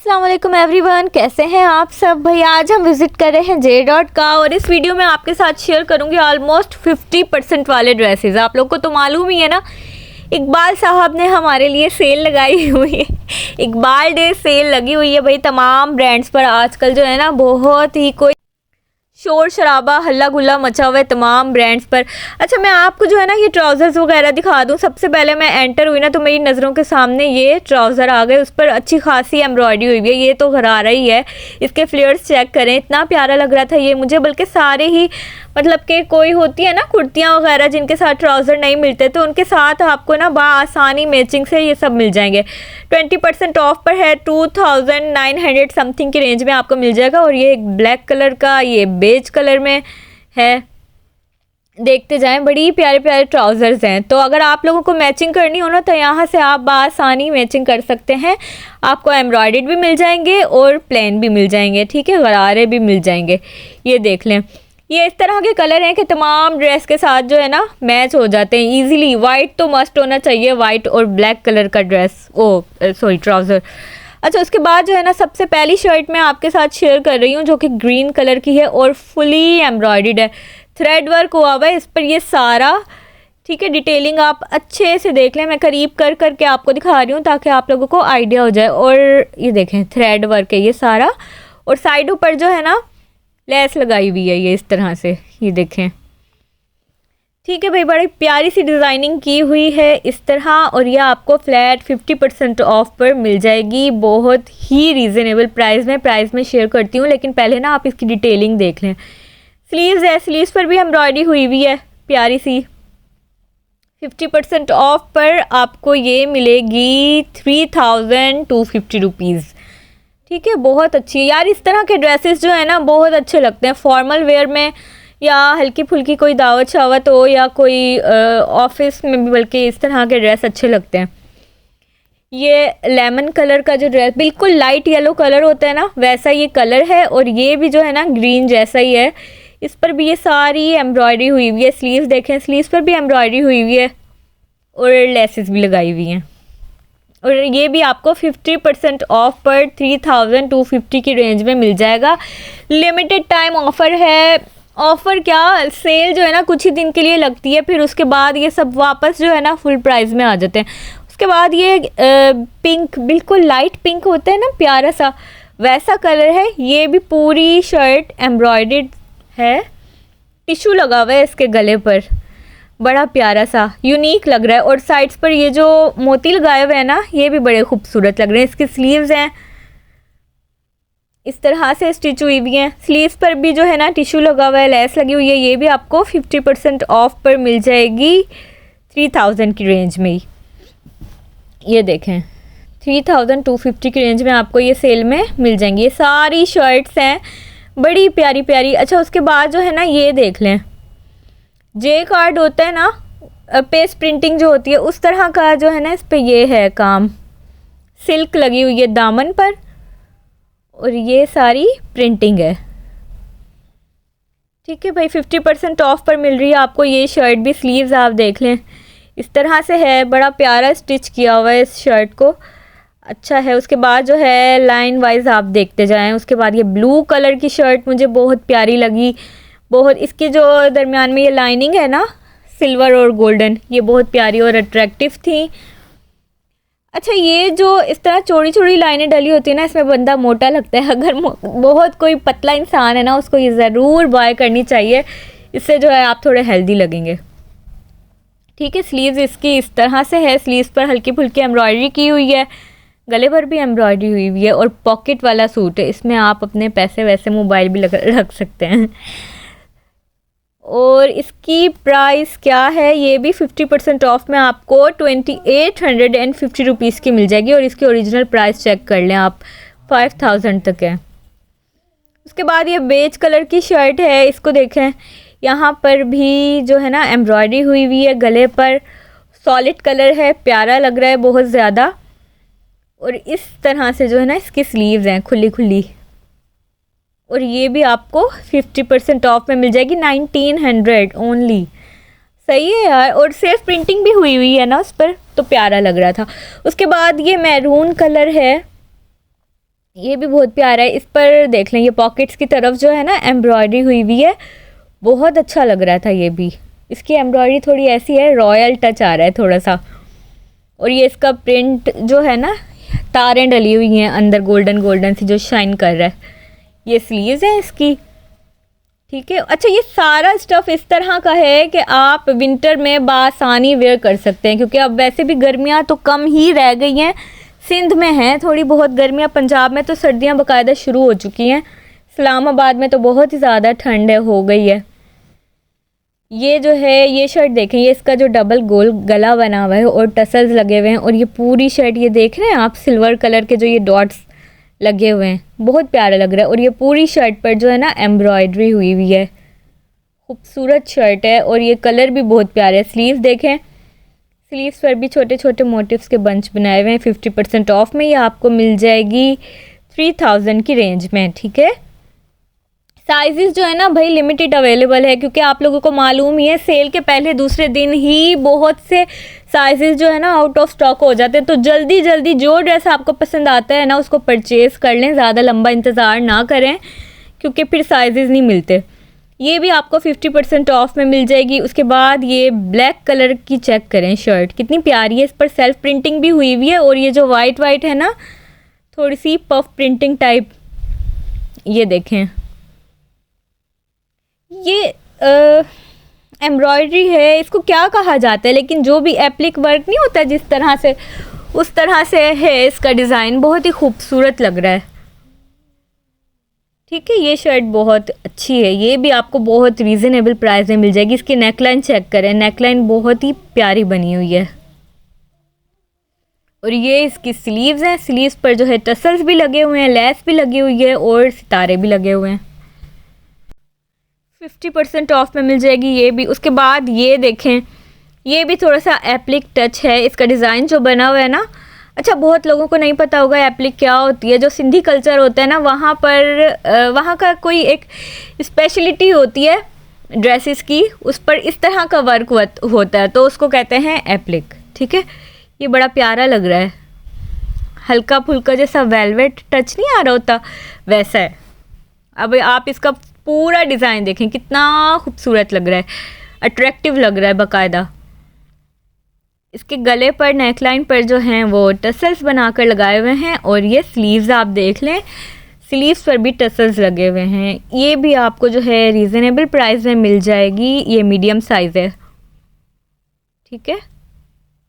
अस्सलाम वालेकुम एवरीवन, कैसे हैं आप सब। भाई आज हम विज़िट कर रहे हैं जे.डॉट का और इस वीडियो में आपके साथ शेयर करूंगी ऑलमोस्ट 50% वाले ड्रेसेस। आप लोग को तो मालूम ही है ना, इकबाल साहब ने हमारे लिए सेल लगाई हुई है। इकबाल डे सेल लगी हुई है भाई तमाम ब्रांड्स पर। आजकल जो है ना बहुत ही कोई शोर शराबा हल्ला गुल्ला मचा हुआ है तमाम ब्रांड्स पर। अच्छा, मैं आपको जो है ना ये ट्राउज़र्स वगैरह दिखा दूँ। सबसे पहले मैं एंटर हुई ना तो मेरी नज़रों के सामने ये ट्राउज़र आ गए, उस पर अच्छी खासी एम्ब्रॉयडरी हुई है। ये तो गरारा ही है, इसके फ्लेयर्स चेक करें, इतना प्यारा लग रहा था ये मुझे। बल्कि सारे ही मतलब कि कोई होती है ना कुर्तियाँ वगैरह जिनके साथ ट्राउज़र नहीं मिलते, तो उनके साथ आपको ना आसानी मैचिंग से ये सब मिल जाएंगे। 20% ऑफ पर है, 2900 समथिंग की रेंज में आपको मिल जाएगा। और ये एक ब्लैक कलर का, ये बेज कलर में है। देखते जाएं, बड़ी प्यारे प्यारे ट्राउज़र्स हैं। तो अगर आप लोगों को मैचिंग करनी हो ना तो यहाँ से आप आसानी मैचिंग कर सकते हैं। आपको एम्ब्रॉयडर्ड भी मिल जाएंगे और प्लेन भी मिल जाएंगे, ठीक है, गरारे भी मिल जाएंगे। ये देख लें, ये इस तरह के कलर हैं कि तमाम ड्रेस के साथ जो है ना मैच हो जाते हैं इजीली। वाइट तो मस्ट होना चाहिए, वाइट और ब्लैक कलर का ड्रेस, ट्राउज़र। अच्छा, उसके बाद जो है ना सबसे पहली शर्ट मैं आपके साथ शेयर कर रही हूँ जो कि ग्रीन कलर की है और फुली एम्ब्रॉयडर्ड है, थ्रेड वर्क हुआ हुआ है इस पर, ये सारा, ठीक है। डिटेलिंग आप अच्छे से देख लें, मैं करीब कर करके आपको दिखा रही हूँ ताकि आप लोगों को आइडिया हो जाए। और ये देखें, थ्रेड वर्क है ये सारा, और साइडों पर जो है ना लेस लगाई हुई है ये इस तरह से, ये देखें, ठीक है भाई। बड़ी प्यारी सी डिज़ाइनिंग की हुई है इस तरह, और यह आपको फ्लैट 50% ऑफ पर मिल जाएगी, बहुत ही रीज़नेबल प्राइस में शेयर करती हूँ। लेकिन पहले ना आप इसकी डिटेलिंग देख लें। स्लीव्स है, स्लीव्स पर भी एम्ब्रॉयडरी हुई हुई है प्यारी सी। 50% ऑफ पर आपको ये मिलेगी 3250 रुपीज़, ठीक है। बहुत अच्छी है यार, इस तरह के ड्रेसेस जो है ना बहुत अच्छे लगते हैं फॉर्मल वेयर में, या हल्की फुल्की कोई दावत शावत हो, या कोई ऑफिस में भी, बल्कि इस तरह के ड्रेस अच्छे लगते हैं। ये लेमन कलर का जो ड्रेस, बिल्कुल लाइट येलो कलर होता है ना वैसा ये कलर है, और ये भी जो है ना ग्रीन जैसा ही है। इस पर भी ये सारी एम्ब्रॉयडरी हुई हुई है। स्लीव्स देखें, स्लीव्स पर भी एम्ब्रॉयडरी हुई हुई है और लेसेस भी लगाई हुई हैं। और ये भी आपको 50% ऑफ पर 3250 की रेंज में मिल जाएगा। लिमिटेड टाइम ऑफ़र है। ऑफ़र क्या, सेल जो है ना कुछ ही दिन के लिए लगती है, फिर उसके बाद ये सब वापस जो है ना फुल प्राइस में आ जाते हैं। उसके बाद ये पिंक, बिल्कुल लाइट पिंक होता है ना प्यारा सा, वैसा कलर है। ये भी पूरी शर्ट एम्ब्रॉयडर्ड है, टिश्यू लगा हुआ है इसके गले पर, बड़ा प्यारा सा यूनिक लग रहा है। और साइड्स पर ये जो मोती लगाए हुए हैं ना ये भी बड़े खूबसूरत लग रहे हैं। इसकी स्लीव्स हैं इस तरह से स्टिच हुई हुई हैं। स्लीव्स पर भी जो है ना टिश्यू लगा हुआ है, लेस लगी हुई है। ये भी आपको 50% ऑफ पर मिल जाएगी 3000 की रेंज में ही। ये देखें, 3250 की रेंज में आपको ये सेल में मिल जाएंगी। ये सारी शर्ट्स हैं बड़ी प्यारी प्यारी। अच्छा, उसके बाद जो है ना ये देख लें, जे कार्ड होता है ना, पेस्ट प्रिंटिंग जो होती है उस तरह का जो है ना इस पे ये है काम, सिल्क लगी हुई है दामन पर, और ये सारी प्रिंटिंग है, ठीक है भाई। 50% ऑफ पर मिल रही है आपको ये शर्ट भी। स्लीव्स आप देख लें इस तरह से है, बड़ा प्यारा स्टिच किया हुआ है इस शर्ट को, अच्छा है। उसके बाद जो है लाइन वाइज आप देखते जाएं। उसके बाद ये ब्लू कलर की शर्ट मुझे बहुत प्यारी लगी, बहुत, इसकी जो दरमियान में ये लाइनिंग है ना सिल्वर और गोल्डन, ये बहुत प्यारी और अट्रैक्टिव थी। अच्छा, ये जो इस तरह चौड़ी चौड़ी लाइनें डली होती है ना, इसमें बंदा मोटा लगता है। अगर बहुत कोई पतला इंसान है ना उसको ये ज़रूर बाय करनी चाहिए, इससे जो है आप थोड़े हेल्दी लगेंगे, ठीक है। स्लीव्स इसकी इस तरह से है, स्लीव्स पर हल्की फुल्की एम्ब्रॉयडरी की हुई है, गले पर भी एम्ब्रॉयडरी हुई हुई है, और पॉकेट वाला सूट है, इसमें आप अपने पैसे वैसे मोबाइल भी रख सकते हैं। और इसकी प्राइस क्या है, ये भी 50% ऑफ में आपको 2850 रुपीज़ की मिल जाएगी, और इसकी ओरिजिनल प्राइस चेक कर लें आप, 5000 तक है। उसके बाद ये बेज कलर की शर्ट है, इसको देखें, यहाँ पर भी जो है ना एम्ब्रॉयडरी हुई हुई है, गले पर सॉलिड कलर है, प्यारा लग रहा है बहुत ज़्यादा। और इस तरह से जो है ना इसकी स्लीव्स हैं खुली खुली, और ये भी आपको 50% ऑफ में मिल जाएगी, 1900 ओनली। सही है यार, और सेफ प्रिंटिंग भी हुई हुई है ना उस पर, तो प्यारा लग रहा था। उसके बाद ये मैरून कलर है, ये भी बहुत प्यारा है। इस पर देख लें, ये पॉकेट्स की तरफ जो है ना एम्ब्रॉयडरी हुई हुई है, बहुत अच्छा लग रहा था ये भी। इसकी एम्ब्रॉयडरी थोड़ी ऐसी है, रॉयल टच आ रहा है थोड़ा सा। और ये इसका प्रिंट जो है ना, तारें डली हुई हैं अंदर गोल्डन गोल्डन सी जो शाइन कर रहा है। ये स्लीव्स है इसकी, ठीक है। अच्छा, ये सारा स्टफ़ इस तरह का है कि आप विंटर में बासानी वेयर कर सकते हैं, क्योंकि अब वैसे भी गर्मियाँ तो कम ही रह गई हैं। सिंध में हैं थोड़ी बहुत गर्मियाँ, पंजाब में तो सर्दियाँ बाकायदा शुरू हो चुकी हैं, इस्लामाबाद में तो बहुत ही ज़्यादा ठंड हो गई है। ये जो है ये शर्ट देखें, ये इसका जो डबल गोल गला बना हुआ है और टसल्स लगे हुए हैं, और ये पूरी शर्ट ये देख रहे हैं आप, सिल्वर कलर के जो ये डॉट्स लगे हुए हैं, बहुत प्यारा लग रहा है। और ये पूरी शर्ट पर जो है ना एम्ब्रॉयडरी हुई हुई है, खूबसूरत शर्ट है। और ये कलर भी बहुत प्यारे है। स्लीव्स देखें, स्लीव्स पर भी छोटे छोटे मोटिव्स के बंच बनाए हुए हैं। 50% ऑफ में ये आपको मिल जाएगी 3000 की रेंज में, ठीक है। साइजेस जो है ना भाई लिमिटेड अवेलेबल है, क्योंकि आप लोगों को मालूम ही है सेल के पहले दूसरे दिन ही बहुत से साइजेस जो है ना आउट ऑफ स्टॉक हो जाते हैं। तो जल्दी जल्दी जो ड्रेस आपको पसंद आता है ना उसको परचेज़ कर लें, ज़्यादा लंबा इंतज़ार ना करें, क्योंकि फिर साइजेस नहीं मिलते। ये भी आपको 50% ऑफ में मिल जाएगी। उसके बाद ये ब्लैक कलर की चेक करें शर्ट, कितनी प्यारी है। इस पर सेल्फ प्रिंटिंग भी हुई हुई है, और ये जो वाइट वाइट है ना थोड़ी सी पफ प्रिंटिंग टाइप, ये देखें, ये एम्ब्रॉयडरी है, इसको क्या कहा जाता है, लेकिन जो भी एप्लिक वर्क नहीं होता जिस तरह से, उस तरह से है इसका डिज़ाइन, बहुत ही खूबसूरत लग रहा है, ठीक है। ये शर्ट बहुत अच्छी है, ये भी आपको बहुत रीज़नेबल प्राइस में मिल जाएगी। इसकी नेकलाइन चेक करें, नेकलाइन बहुत ही प्यारी बनी हुई है। और ये इसकी स्लीव्स हैं, स्लीव्स पर जो है टसल्स भी लगे हुए हैं, लेस भी लगी हुई है और सितारे भी लगे हुए हैं। 50% ऑफ में मिल जाएगी ये भी। उसके बाद ये देखें, ये भी थोड़ा सा एप्लिक टच है, इसका डिज़ाइन जो बना हुआ है ना। अच्छा, बहुत लोगों को नहीं पता होगा एप्लिक क्या होती है। जो सिंधी कल्चर होता है ना, वहाँ पर वहाँ का कोई एक स्पेशलिटी होती है ड्रेसेस की, उस पर इस तरह का वर्क होता है, तो उसको कहते हैं एप्लिक, ठीक है। ये बड़ा प्यारा लग रहा है, हल्का फुल्का जैसा वेलवेट टच नहीं आ रहा होता वैसा है। अब आप इसका पूरा डिज़ाइन देखें, कितना खूबसूरत लग रहा है, अट्रैक्टिव लग रहा है बाकायदा। इसके गले पर नेकलाइन पर जो हैं वो टसल्स बनाकर लगाए हुए हैं, और ये स्लीव्स आप देख लें, स्लीव्स पर भी टसल्स लगे हुए हैं। ये भी आपको जो है रीज़नेबल प्राइस में मिल जाएगी। ये मीडियम साइज़ है, ठीक है।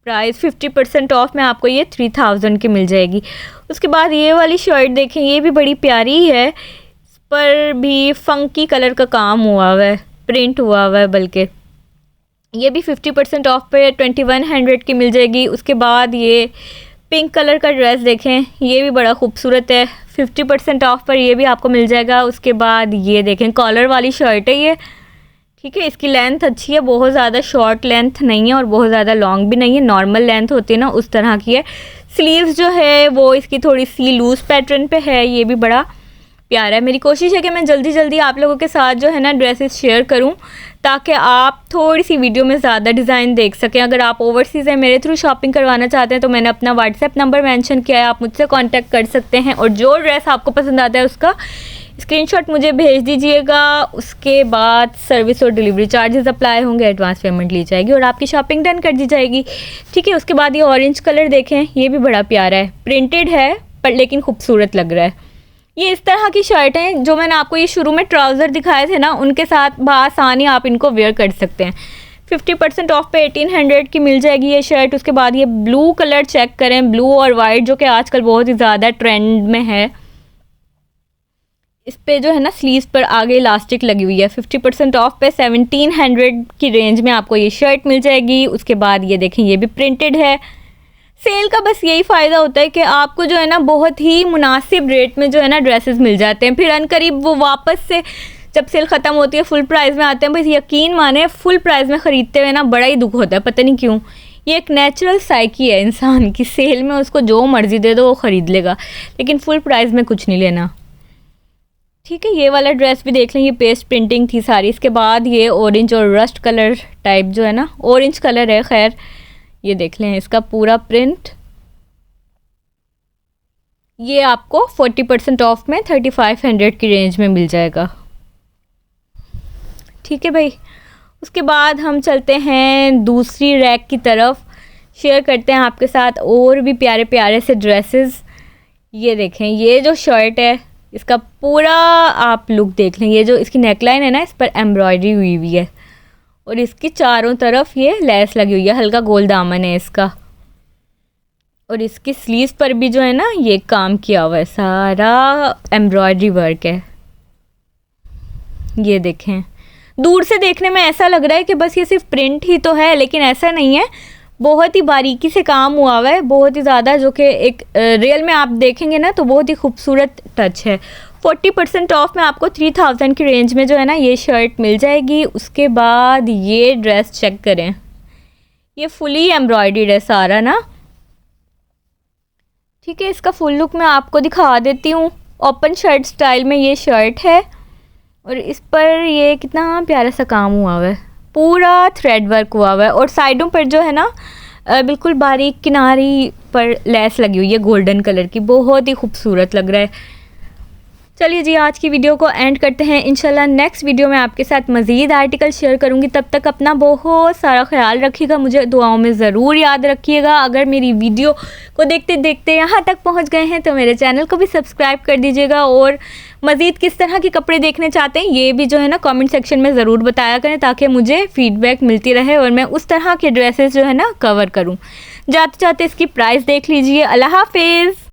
प्राइस 50% ऑफ में आपको ये 3000 की मिल जाएगी। उसके बाद ये वाली शर्ट देखें, ये भी बड़ी प्यारी है, इस पर भी फंकी कलर का काम हुआ हुआ है, प्रिंट हुआ हुआ है, बल्कि ये भी 50% ऑफ पे 2100 की मिल जाएगी। उसके बाद ये पिंक कलर का ड्रेस देखें, ये भी बड़ा खूबसूरत है, 50% ऑफ पर ये भी आपको मिल जाएगा। उसके बाद ये देखें, कॉलर वाली शर्ट है ये, ठीक है। इसकी लेंथ अच्छी है, बहुत ज़्यादा शॉर्ट लेंथ नहीं है और बहुत ज़्यादा लॉन्ग भी नहीं है, नॉर्मल लेंथ होती है ना उस तरह की है। स्लीव्स जो है वो इसकी थोड़ी सी लूज़ पैटर्न पे है, ये भी बड़ा प्यारा है। मेरी कोशिश है कि मैं जल्दी जल्दी आप लोगों के साथ जो है ना ड्रेसेस शेयर करूं, ताकि आप थोड़ी सी वीडियो में ज़्यादा डिज़ाइन देख सकें। अगर आप ओवरसीज़ हैं, मेरे थ्रू शॉपिंग करवाना चाहते हैं, तो मैंने अपना व्हाट्सएप नंबर मेंशन किया है, आप मुझसे कांटेक्ट कर सकते हैं। और जो ड्रेस आपको पसंद आता है उसका स्क्रीनशॉट मुझे भेज दीजिएगा। उसके बाद सर्विस और डिलीवरी चार्जेस अप्लाई होंगे, एडवांस पेमेंट ली जाएगी और आपकी शॉपिंग डन कर दी जाएगी, ठीक है। उसके बाद ये ऑरेंज कलर देखें, ये भी बड़ा प्यारा है, प्रिंटेड है पर लेकिन खूबसूरत लग रहा है। ये इस तरह की शर्ट हैं जो मैंने आपको ये शुरू में ट्राउज़र दिखाए थे ना, उनके साथ बआसानी आप इनको वेयर कर सकते हैं। 50% ऑफ पे 1800 की मिल जाएगी ये शर्ट। उसके बाद ये ब्लू कलर चेक करें, ब्लू और वाइट, जो कि आजकल बहुत ही ज़्यादा ट्रेंड में है। इस पे जो है ना स्लीव्स पर आगे इलास्टिक लगी हुई है। 50% ऑफ पे 1700 की रेंज में आपको ये शर्ट मिल जाएगी। उसके बाद ये देखें, ये भी प्रिंटेड है। सेल का बस यही फ़ायदा होता है कि आपको जो है ना बहुत ही मुनासिब रेट में जो है ना ड्रेसेस मिल जाते हैं, फिर अनकरीब वो वापस से जब सेल ख़त्म होती है फुल प्राइस में आते हैं। बस यकीन माने फुल प्राइस में ख़रीदते हुए ना बड़ा ही दुख होता है, पता नहीं क्यों। ये एक नेचुरल साइकी है इंसान की, सेल में उसको जो मर्ज़ी दे दो वो ख़रीद लेगा, लेकिन फुल प्राइस में कुछ नहीं लेना, ठीक है। ये वाला ड्रेस भी देख लें, ये पेस्ट प्रिंटिंग थी सारी। इसके बाद ये ऑरेंज और रस्ट कलर टाइप जो है ना, ऑरेंज कलर है, खैर ये देख लें इसका पूरा प्रिंट। ये आपको 40% ऑफ में 3500 की रेंज में मिल जाएगा। ठीक है भाई, उसके बाद हम चलते हैं दूसरी रैक की तरफ, शेयर करते हैं आपके साथ और भी प्यारे प्यारे से ड्रेसेस। ये देखें, ये जो शर्ट है इसका पूरा आप लुक देख लें। ये जो इसकी नेकलाइन है ना, इस पर एम्ब्रॉयडरी हुई हुई है और इसकी चारों तरफ ये लेस लगी हुई है, हल्का गोल दामन है इसका। और इसकी स्लीव्स पर भी जो है ना ये काम किया हुआ है, सारा एम्ब्रॉयडरी वर्क है। ये देखें, दूर से देखने में ऐसा लग रहा है कि बस ये सिर्फ प्रिंट ही तो है, लेकिन ऐसा नहीं है, बहुत ही बारीकी से काम हुआ हुआ है, बहुत ही ज़्यादा, जो कि एक रियल में आप देखेंगे ना तो बहुत ही खूबसूरत टच है। 40% ऑफ में आपको 3000 की रेंज में जो है ना ये शर्ट मिल जाएगी। उसके बाद ये ड्रेस चेक करें, ये फुली एम्ब्रॉयडर्ड है सारा ना। ठीक है, इसका फुल लुक मैं आपको दिखा देती हूँ। ओपन शर्ट स्टाइल में ये शर्ट है और इस पर ये कितना प्यारा सा काम हुआ हुआ है, पूरा थ्रेड वर्क हुआ हुआ है और साइडों पर जो है ना बिल्कुल बारीक किनारी पर लेस लगी हुई है गोल्डन कलर की, बहुत ही खूबसूरत लग रहा है। चलिए जी, आज की वीडियो को एंड करते हैं। इंशाल्लाह नेक्स्ट वीडियो में आपके साथ मज़ीद आर्टिकल शेयर करूंगी। तब तक अपना बहुत सारा ख्याल रखिएगा, मुझे दुआओं में ज़रूर याद रखिएगा। अगर मेरी वीडियो को देखते देखते यहाँ तक पहुँच गए हैं तो मेरे चैनल को भी सब्सक्राइब कर दीजिएगा और मज़ीद किस तरह के कपड़े देखने चाहते हैं ये भी जो है ना कमेंट सेक्शन में ज़रूर बताया करें, ताकि मुझे फ़ीडबैक मिलती रहे और मैं उस तरह के ड्रेसेस जो है ना कवर करूँ। जाते जाते इसकी प्राइस देख लीजिए। अल्लाह हाफिज़।